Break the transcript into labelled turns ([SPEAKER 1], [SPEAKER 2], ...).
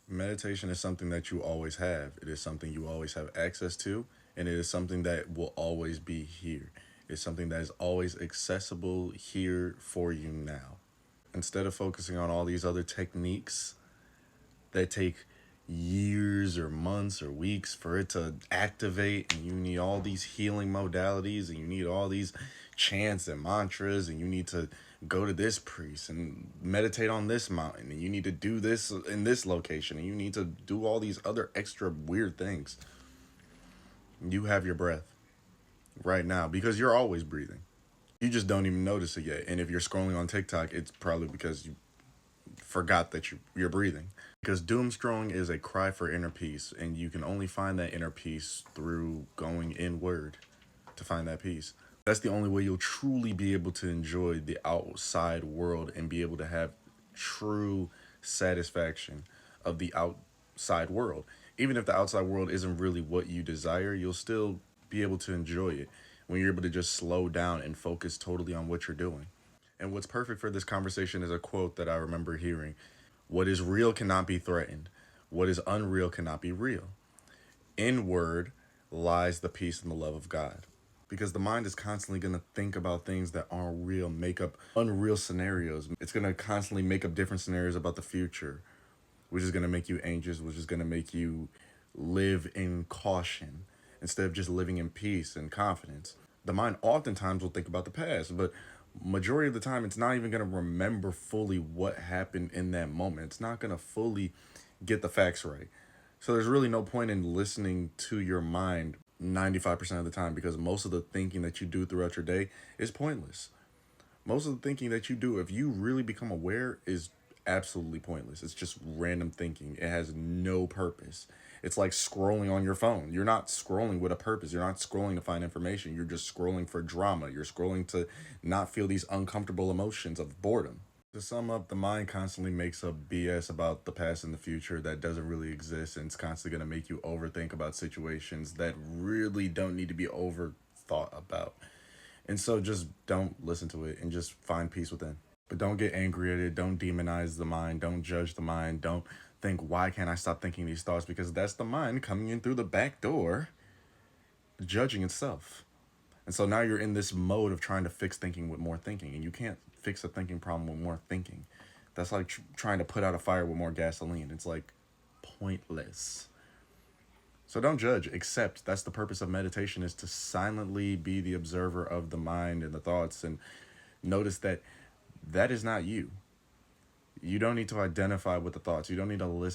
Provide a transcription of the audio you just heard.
[SPEAKER 1] Meditation is something that you always have. It is something you always have access to, and it is something that will always be here. It's something that is always accessible here for you now. Instead of focusing on all these other techniques that take years or months or weeks for it to activate, and you need all these healing modalities, and you need all these chants and mantras, and you need to go to this priest and meditate on this mountain, and you need to do this in this location, and you need to do all these other extra weird things. You have your breath right now because you're always breathing. You just don't even notice it yet. And if you're scrolling on TikTok, it's probably because you forgot that you're breathing. Because doom scrolling is a cry for inner peace, and you can only find that inner peace through going inward to find that peace. That's the only way you'll truly be able to enjoy the outside world and be able to have true satisfaction of the outside world. Even if the outside world isn't really what you desire, you'll still be able to enjoy it when you're able to just slow down and focus totally on what you're doing. And what's perfect for this conversation is a quote that I remember hearing. What is real cannot be threatened. What is unreal cannot be real. Inward lies the peace and the love of God. Because the mind is constantly going to think about things that aren't real, make up unreal scenarios. It's going to constantly make up different scenarios about the future, which is going to make you anxious, which is going to make you live in caution instead of just living in peace and confidence. The mind oftentimes will think about the past, but majority of the time it's not even going to remember fully what happened in that moment. It's not going to fully get the facts right. So there's really no point in listening to your mind 95% of the time, because most of the thinking that you do throughout your day is pointless. Most of the thinking that you do, if you really become aware, is absolutely pointless. It's just random thinking. It has no purpose. It's like scrolling on your phone. You're not scrolling with a purpose. You're not scrolling to find information. You're just scrolling for drama. You're scrolling to not feel these uncomfortable emotions of boredom. To sum up, the mind constantly makes up BS about the past and the future that doesn't really exist, and it's constantly going to make you overthink about situations that really don't need to be overthought about. And so just don't listen to it and just find peace within. But don't get angry at it. Don't demonize the mind. Don't judge the mind. Don't think, why can't I stop thinking these thoughts? Because that's the mind coming in through the back door, judging itself. And so now you're in this mode of trying to fix thinking with more thinking. And you can't fix a thinking problem with more thinking. That's like trying to put out a fire with more gasoline. It's like pointless. So don't judge, accept. That's the purpose of meditation, is to silently be the observer of the mind and the thoughts, and notice that that is not you. You don't need to identify with the thoughts. You don't need to listen